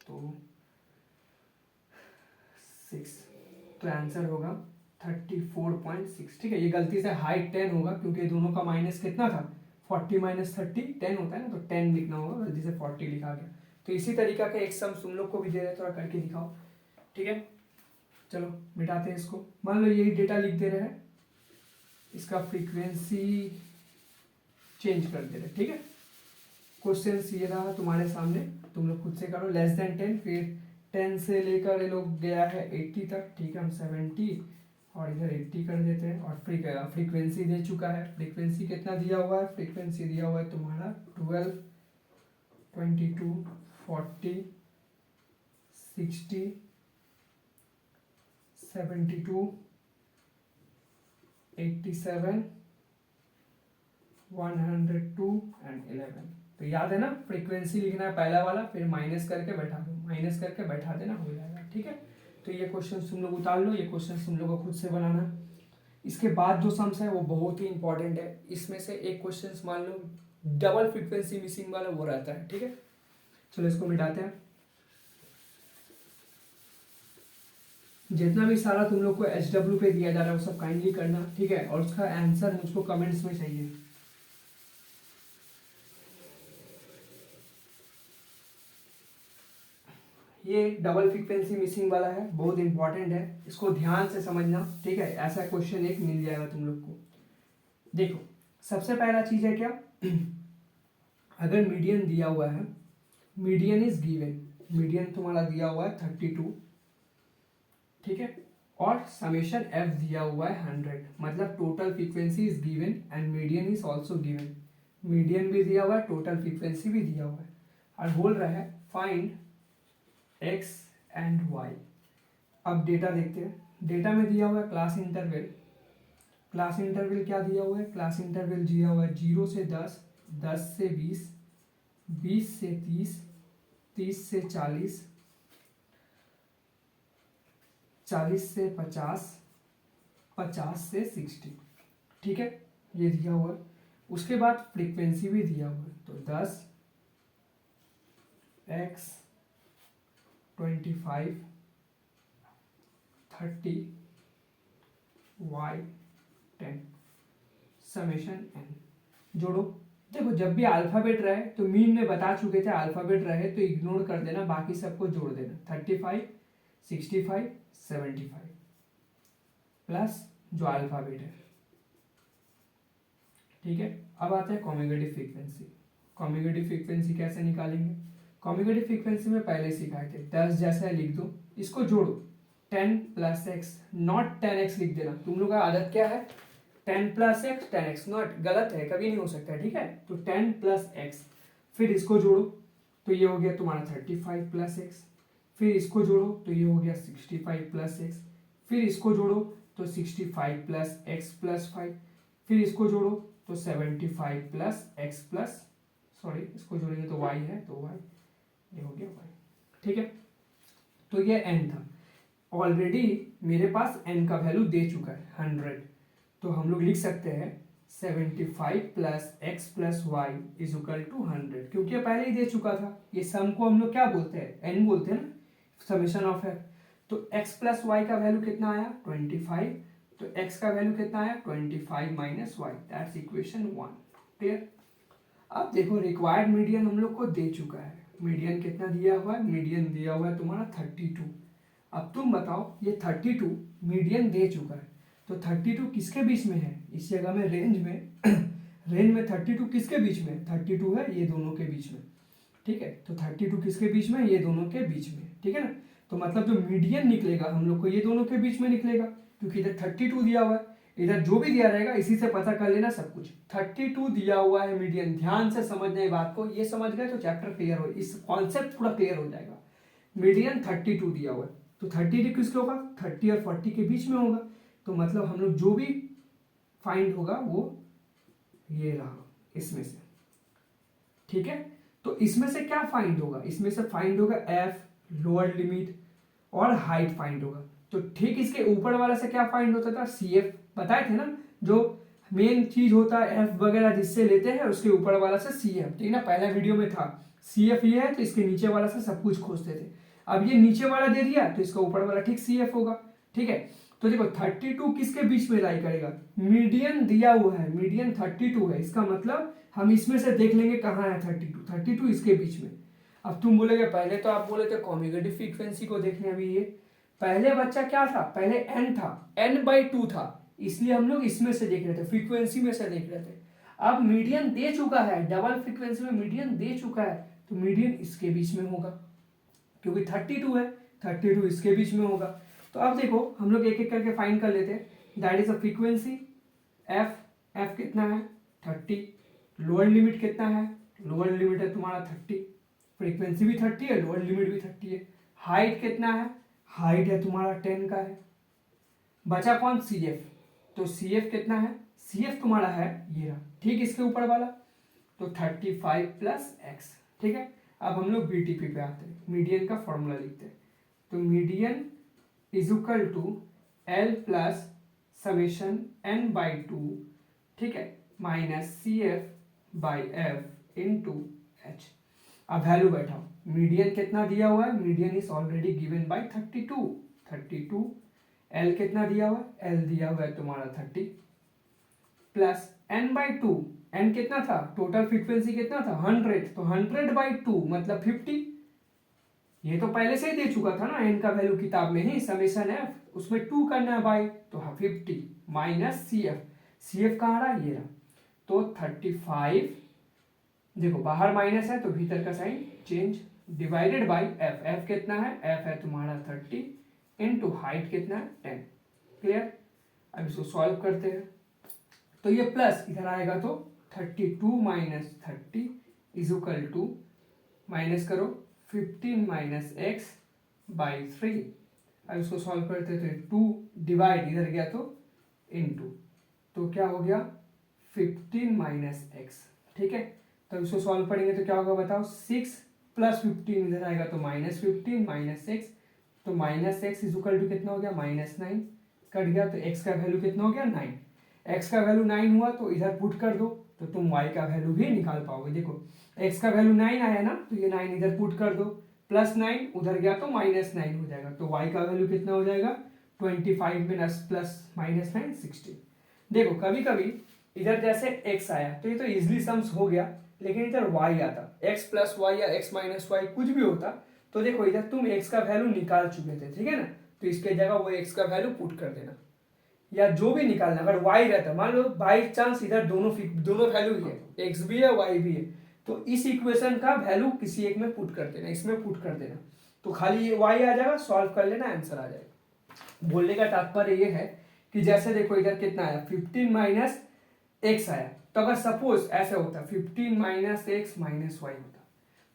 तो 6, तो आंसर होगा 34.6, ठीक है। ये गलती से हाइट 10 होगा क्योंकि दोनों का माइनस कितना था, 40 - 30 10 होता है ना, तो 10 लिखना होगा, गलती से 40 लिखा गया। तो इसी तरीका का एक सम तुम लोग को भी दे रहे, थोड़ा करके दिखाओ, ठीक है। चलो मिटाते हैं इसको। मान लो यही डेटा लिख दे रहे हैं, इसका फ्रीक्वेंसी चेंज कर दे रहे, ठीक है। क्वेश्चन ये रहा तुम्हारे सामने, तुम लोग खुद से करो। <10, फिर 10 से लेकर ये लोग गया है 80 तक, ठीक है। हम 70 और इधर 80 कर देते हैं, और फ्रीक्वेंसी दे चुका है। फ्रीक्वेंसी कितना दिया हुआ है, फ्रीक्वेंसी दिया हुआ है तुम्हारा 12, 22, 40, 60, 72, 87, 102 एंड 11। तो याद है ना, फ्रीक्वेंसी लिखना है पहला वाला, फिर माइनस करके बैठा दो, माइनस करके बैठा देना, हो जाएगा, ठीक है। तो ये क्वेश्चन तुम लोग उतार लो, ये क्वेश्चन तुम लोग को खुद से बनाना है। इसके बाद जो सम्स है वो बहुत ही इंपॉर्टेंट है। इसमें से एक क्वेश्चन मान लो डबल फ्रीक्वेंसी मिसिंग वाला वो रहता है, ठीक है। चलो इसको मिटाते हैं। जितना भी सारा तुम लोग को HW पे दिया जा रहा है वो सब काइंडली करना, ठीक है। और उसका आंसर मुझको कमेंट्स में चाहिए। ये डबल फ्रीक्वेंसी मिसिंग वाला है, बहुत इंपॉर्टेंट है, इसको ध्यान से समझना, ठीक है। ऐसा क्वेश्चन एक मिल जाएगा तुम लोग को। देखो सबसे पहला चीज है क्या, अगर मीडियन दिया हुआ है, मीडियन इज गिवन, मीडियन तुम्हारा दिया हुआ है 32, ठीक है, और समेशन f दिया हुआ है 100, मतलब total frequency is given and median is also given. Median भी दिया हुआ है, टोटल फ्रीक्वेंसी भी दिया हुआ है, और बोल रहा है फाइंड x एंड y। अब डेटा देखते हैं। डेटा में दिया हुआ है क्लास इंटरवल, क्लास इंटरवल क्या दिया हुआ है, क्लास इंटरवल दिया हुआ है 0 से 10, 10 से 20, 20 से 30, 30 से 40, 40 से 50, 50 से 60, ठीक है, ये दिया हुआ है। उसके बाद फ्रीक्वेंसी भी दिया हुआ है, तो 10 x 25 30 y 10 समेशन n जोड़ो। देखो जब भी अल्फाबेट रहे तो मीन में बता चुके थे, अल्फाबेट रहे तो इग्नोर कर देना, बाकी सबको जोड़ देना। 35 65 75 प्लस जो अल्फाबेट है, ठीक है। अब आते हैं कॉम्यूटेटिव फ्रीक्वेंसी। कॉम्यूटेटिव फ्रीक्वेंसी कैसे निकालेंगे, कॉम्यूटेटिव फ्रीक्वेंसी में पहले सिखाए थे। 10 जैसा है लिख दो, इसको जोड़ो, 10 + x, नॉट 10x लिख देना। तुम लोग का आदत क्या है, 10 + x 10x, नॉट, गलत है, कभी नहीं हो सकता है, ठीक है। तो 10 + x, फिर इसको जोड़ो, तो ये हो गया तुम्हारा 35 + x, फिर इसको जोड़ो तो ये हो गया 65 + x, फिर इसको जोड़ो तो 65 + x + 5, फिर इसको जोड़ो तो 75 + x प्लस, सॉरी इसको जोड़ेंगे तो y है, तो y, ये हो गया y, ठीक है। तो ये n था। ऑलरेडी मेरे पास n का वैल्यू दे चुका है 100, तो हम लोग लिख सकते हैं 75 plus x plus y is equal to 100, क्योंकि ये पहले ही दे चुका था। ये सम को हम लोग क्या बोलते हैं, n बोलते हैं ना, समेशन ऑफ है। तो x प्लस वाई का वैल्यू कितना आया 25, तो x का वैल्यू कितना आया 25 minus y, that's equation 1। Clear. अब देखो रिक्वायर्ड मीडियन हम लोग को दे चुका है। मीडियन कितना दिया हुआ है, मीडियन दिया हुआ है तुम्हारा 32। अब तुम बताओ ये 32 मीडियन दे चुका है, तो 32 किसके बीच में है, इस जगह में रेंज में रेंज में 32 किसके बीच में, 32 है ये दोनों के बीच में। ठीक है, तो 32 किसके बीच में, ये दोनों के बीच में। ठीक है ना, तो मतलब जो मीडियन निकलेगा हम लोग को ये दोनों के बीच में निकलेगा, क्योंकि इधर 32 दिया हुआ है, इधर जो भी दिया रहेगा इसी से पता कर लेना सब कुछ। 32 दिया हुआ है मीडियन, ध्यान से समझना ये बात को, ये समझ गए तो चैप्टर क्लियर हो, इस कॉन्सेप्ट पूरा क्लियर हो जाएगा। मीडियन 32 दिया हुआ है, तो 32 किसके होगा, 30 और 40 के बीच में होगा, तो मतलब हम लोग जो भी फाइंड होगा वो ये रहा इसमें से। ठीक है, तो इसमें से क्या फाइंड होगा, इसमें से फाइंड होगा एफ, लोअर लिमिट और हाइट फाइंड होगा। तो ठीक इसके ऊपर वाला से क्या फाइंड होता था, सी एफ बताए थे ना, जो मेन चीज होता है एफ वगैरह जिससे लेते हैं, उसके ऊपर वाला से सी एफ। ठीक है ना, पहला वीडियो में था सी एफ ये है, तो इसके नीचे वाला से सब कुछ खोजते थे। अब ये नीचे वाला दे दिया तो इसका ऊपर वाला ठीक सी एफ होगा। ठीक है, तो देखो 32 किसके बीच में लाई करेगा, मीडियन दिया हुआ है, मीडियन 32 है, इसका मतलब हम इसमें से देख लेंगे कहाँ है 32 इसके बीच में। अब तुम बोलेगे पहले तो आप बोले थे कॉम्यूटेटिव फ्रीक्वेंसी को देखने, अभी ये पहले बच्चा क्या था, पहले n था, n/2 था, इसलिए हम लोग इसमें से देख रहे थे, फ्रीक्वेंसी में से देख रहे थे। अब मीडियन दे चुका है, डबल फ्रीक्वेंसी में मीडियन दे चुका है, तो मीडियन इसके बीच में होगा, क्योंकि 32 है, 32 इसके बीच में होगा। तो अब देखो हम लोग एक एक करके फाइंड कर लेते हैं। That is a frequency F, F कितना है 30, लोअर लिमिट कितना है, लोअर लिमिट है तुम्हारा 30, फ्रीक्वेंसी भी 30 है, लोअर लिमिट भी 30 है। हाइट कितना है, हाइट है तुम्हारा 10 का है। बचा कौन, सी एफ, तो सी एफ कितना है, सी एफ तुम्हारा है ये रहा, ठीक इसके ऊपर वाला, तो 35 प्लस एक्स। ठीक है, अब हम लोग बीटीपी पे आते हैं, मीडियन का फॉर्मूला लिखते हैं। तो median is equal to L plus summation n/2, ठीक है, minus C F by F into H. अब वैल्यू बैठाओ, मीडियन कितना दिया हुआ है, median is already given by 32। L कितना दिया हुआ है, एल दिया हुआ है तुम्हारा 30 प्लस n/2, n कितना था, टोटल फ्रीक्वेंसी कितना था 100, तो 100/2 मतलब 50। ये तो पहले से ही दे चुका था ना, n का वैल्यू किताब में ही, समेशन एफ, उसमें 2 करना है बाई, तो 50 minus C F, C F कहाँ रहा, ये रहा, तो 35, देखो बाहर माइनस है तो भीतर का sign change, divided by F, F कितना है, एफ है तुम्हारा 30 इंटू हाइट कितना है 10। क्लियर, अब इसको सॉल्व करते हैं, तो ये प्लस इधर आएगा तो 32 minus 30 is equal to, minus करो 15 माइनस एक्स बाई 3। अब इसको सॉल्व करते तो 2 डिवाइड इधर गया तो इनटू, तो क्या हो गया 15 माइनस एक्स। ठीक है, तो इसको सॉल्व करेंगे तो क्या होगा बताओ, 6 प्लस 15 इधर आएगा तो माइनस 15 माइनस एक्स, तो minus x is equal to कितना हो गया -9, कट गया, तो एक्स का वैल्यू कितना हो गया 9। एक्स का वैल्यू 9 हुआ तो इधर पुट कर दो, तो तुम वाई का वैल्यू भी निकाल पाओगे। देखो एक्स का वैल्यू 9 आया ना, तो ये 9 इधर पुट कर दो, प्लस 9 उधर गया तो -9 हो जाएगा, तो वाई का वैल्यू कितना हो जाएगा 25 में प्लस -9 16। देखो कभी कभी इधर जैसे x आया तो ये तो इजिली सम्स हो गया, लेकिन इधर y आता, x प्लस वाई या x माइनस वाई कुछ भी होता, तो देखो इधर तुम x का वैल्यू निकाल चुके थे, ठीक है ना, तो इसके जगह वो x का वैल्यू पुट कर देना, या जो भी निकालना, अगर y रहता, मान लो बाई चांस इधर दोनों वैल्यू ही है, x भी है y भी है, तो इस इक्वेशन का वैल्यू किसी एक में पुट कर देना, इसमें पुट कर देना, तो खाली ये y आ जाएगा, सॉल्व कर लेना, आंसर आ जाएगा। बोलने का तात्पर्य ये है कि जैसे देखो इधर कितना आया 15 माइनस एक्स आया, तो अगर सपोज ऐसे होता 15 माइनस एक्स माइनस वाई होता,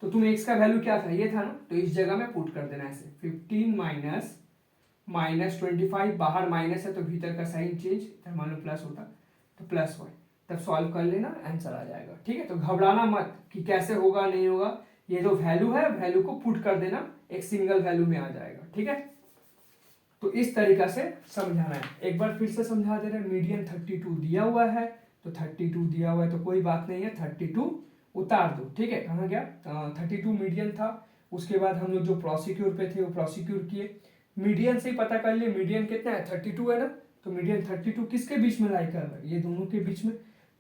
तो तुम एक्स का वैल्यू क्या था, ये था ना, तो इस जगह में पुट कर देना ऐसे 15 माइनस -25, बाहर माइनस है तो भीतर का साइन चेंज, इधर मान लो प्लस होता तो प्लस वाई, तब सॉल्व कर लेना, आंसर आ जाएगा। ठीक है, तो घबराना मत कि कैसे होगा नहीं होगा, ये जो वैल्यू है वैल्यू को पुट कर देना, एक सिंगल वैल्यू में आ जाएगा। ठीक है, तो इस तरीका से समझाना है। एक बार फिर से समझा दे रहे हैं, मीडियन 32 दिया हुआ है, तो 32 दिया हुआ है तो कोई बात नहीं है, 32 उतार दो, ठीक है। कहाँ गया, 32 मीडियन था। उसके बाद हम लोग जो प्रोसिक्यूर पे थे वो प्रोसिक्यूर किए, मीडियन से ही पता कर लिए मीडियन कितना है, 32 है ना, तो मीडियन 32 किसके बीच में लाई कर रहा है, ये दोनों के बीच में।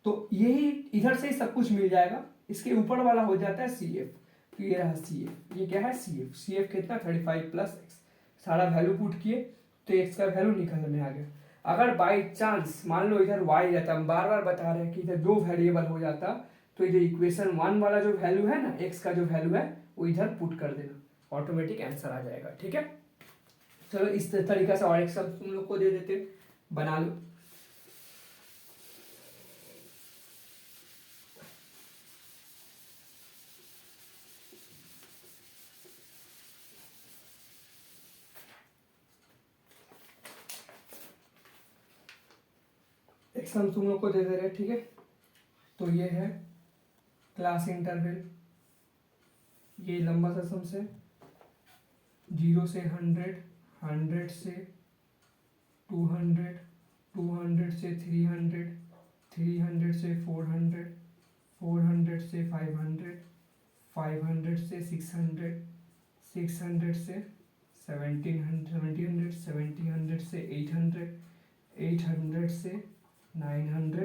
तो यही इधर से ही सब कुछ मिल जाएगा। इसके ऊपर वाला हो जाता है सी एफ, तो ये रहा सी एफ, ये क्या है सी एफ। सी एफ कितना 35 प्लस एक्स, सारा वैल्यू पुट किए तो एक्स का वैल्यू निकल में आ गया। अगर बाई चांस मान लो इधर वाई रहता, हम बार बार बता रहे हैं कि इधर दो वेरिएबल हो जाता, तो इधर इक्वेशन 1 वाला जो वैल्यू है ना, एक्स का जो वैल्यू है वो इधर पुट कर देना, ऑटोमेटिक आंसर आ जाएगा, ठीक है। चलो इस तरीका से और एक सब तुम लोग को दे देते, बना लो। एक सम तुम लोग को दे दे रहे, ठीक है। तो ये है क्लास इंटरवल, ये लंबा सा सम से 0 से 100, 100 से 200, 200 से 300, 300 से 400, 400 से 500, 500 से 600, 600 से 1700, 1700, 1700 से 800, 800 से 900,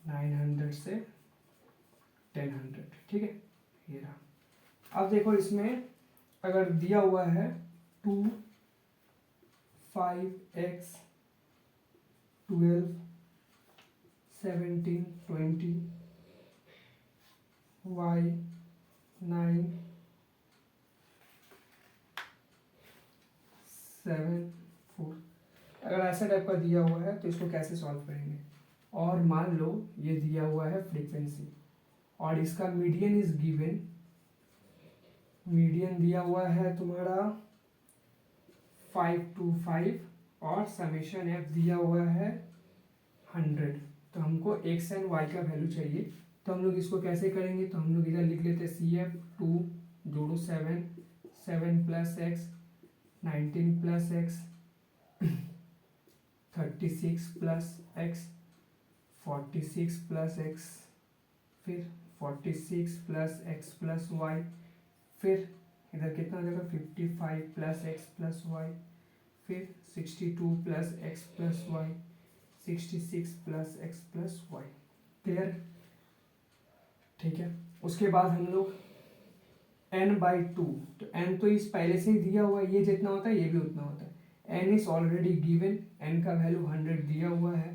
900 से 1000, ठीक है। ये रहा। अब देखो इसमें अगर दिया हुआ है 2, 5x, 12, 17, 20, y 9, 7, 4, अगर ऐसा टाइप का दिया हुआ है तो इसको कैसे सॉल्व करेंगे। और मान लो ये दिया हुआ है फ्रीक्वेंसी और इसका मीडियन इज गिवन, मीडियन दिया हुआ है तुम्हारा 5 to 5 और समेशन एफ दिया हुआ है 100। तो हमको एक्स एंड वाई का वैल्यू चाहिए, तो हम लोग इसको कैसे करेंगे, तो हम लोग इधर लिख लेते हैं सी एफ 2 जोड़ो 7, 7 plus x 19 plus x 36 plus x 46 plus x, फिर 46 प्लस एक्स प्लस वाई, फिर इधर कितना हो जाएगा 55 प्लस एक्स प्लस वाई, फिर 62 plus x plus y, 66 plus x plus y. Clear, ठीक है। उसके बाद हम लोग n/2, तो n तो इस पहले से ही दिया हुआ है, ये जितना होता है ये भी उतना होता है। n is already given, n का वैल्यू 100 दिया हुआ है,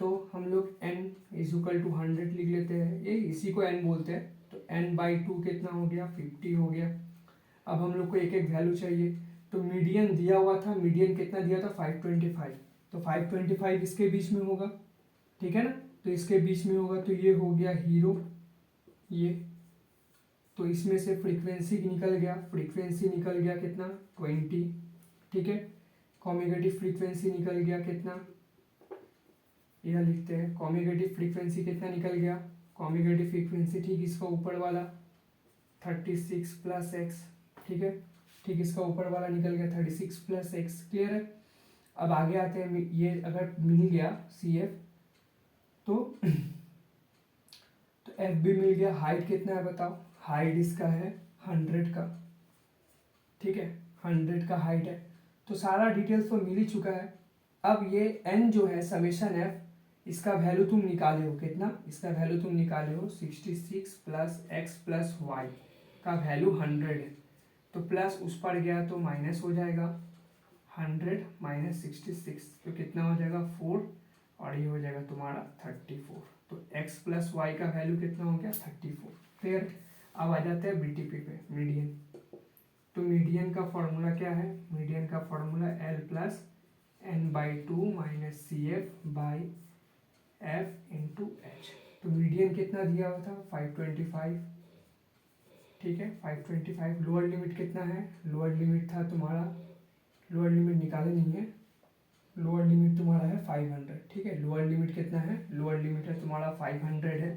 तो हम लोग n इज इक्वल टू 100 लिख लेते हैं, ये इसी को n बोलते हैं। तो n/2 कितना हो गया 50 हो गया। अब हम लोग को एक एक वैल्यू चाहिए, तो मीडियन दिया हुआ था, मीडियन कितना दिया था 525, तो 525 इसके बीच में होगा, ठीक है ना, तो इसके बीच में होगा, तो ये हो गया हीरो, ये तो इसमें से फ्रीक्वेंसी निकल गया, फ्रीक्वेंसी निकल गया कितना 20, ठीक है। कॉम्यूटेटिव फ्रीक्वेंसी निकल गया कितना, यह लिखते हैं कॉम्यूटेटिव फ्रीक्वेंसी कितना निकल गया, कॉम्यूटेटिव फ्रीक्वेंसी ठीक इसका ऊपर वाला 36 प्लस एक्स, ठीक है, ठीक इसका ऊपर वाला निकल गया 36 प्लस एक्स। क्लियर है। अब आगे आते हैं, ये अगर मिल गया सी एफ तो एफ भी मिल गया। हाइट कितना है बताओ, हाइट इसका है 100 का, ठीक है, 100 का हाइट है, तो सारा डिटेल्स तो मिल ही चुका है। अब ये एन जो है समेशन एफ, इसका वैल्यू तुम निकाले हो कितना, इसका वैल्यू तुम निकाले हो 66 प्लस एक्स प्लस वाई का वैल्यू 100 है, तो प्लस उस पर गया तो माइनस हो जाएगा 100 माइनस 66, तो कितना हो जाएगा 4, और ये हो जाएगा तुम्हारा 34। तो x प्लस वाई का वैल्यू कितना हो गया 34। फिर अब आ जाते हैं बीटीपी पे, मीडियन। तो मीडियन का फॉर्मूला क्या है, मीडियन का formula L plus n/2 minus C F by F into H. तो मीडियन कितना दिया हुआ था 525, ठीक है, 525। लोअर लिमिट कितना है, लोअर लिमिट था तुम्हारा, लोअर लिमिट निकाले नहीं है, लोअर लिमिट तुम्हारा है 500, ठीक है। लोअर लिमिट कितना है, लोअर लिमिट है तुम्हारा 500 है,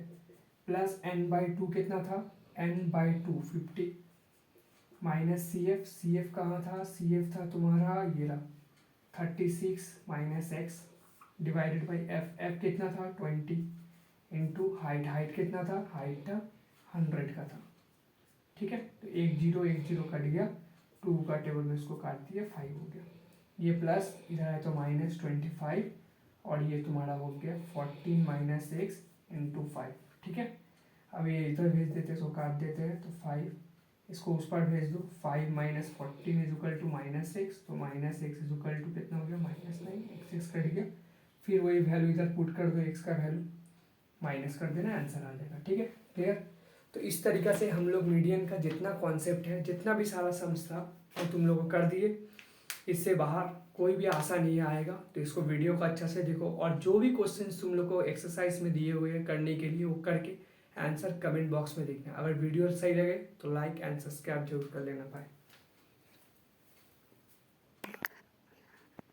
प्लस n/2 कितना था, n/2 50 minus C F, C F कहाँ था, सी एफ था तुम्हारा ये रहा 36 minus x divided by F, F कितना था 20 इंटू हाइट, हाइट कितना था, हाइट था 100 का था, ठीक है। तो एक जीरो कट गया, 2 का टेबल में इसको काट दिया, 5 हो गया। ये प्लस इधर है तो -25 और ये तुम्हारा हो गया 14 माइनस एक्स इंटू 5, ठीक है। अब ये इधर भेज देते इसको काट देते हैं, तो 5 इसको उस पर भेज दो, 5 minus 14 is equal to -x, तो -x इज इक्वल टू कितना हो गया -9, x कट गया। फिर वही वैल्यू इधर पुट कर दो, x का वैल्यू माइनस कर देना, आंसर आ जाएगा, ठीक है, क्लियर। तो इस तरीका से हम लोग मीडियन का जितना कॉन्सेप्ट है, जितना भी सारा सम्स था वो तुम लोगों को कर दिए। इससे बाहर कोई भी आशा नहीं आएगा, तो इसको वीडियो को अच्छा से देखो और जो भी क्वेश्चंस तुम लोग को एक्सरसाइज में दिए हुए हैं करने के लिए वो करके आंसर कमेंट बॉक्स में लिखना। अगर वीडियो सही लगे तो लाइक एंड सब्सक्राइब जरूर कर लेना भाई।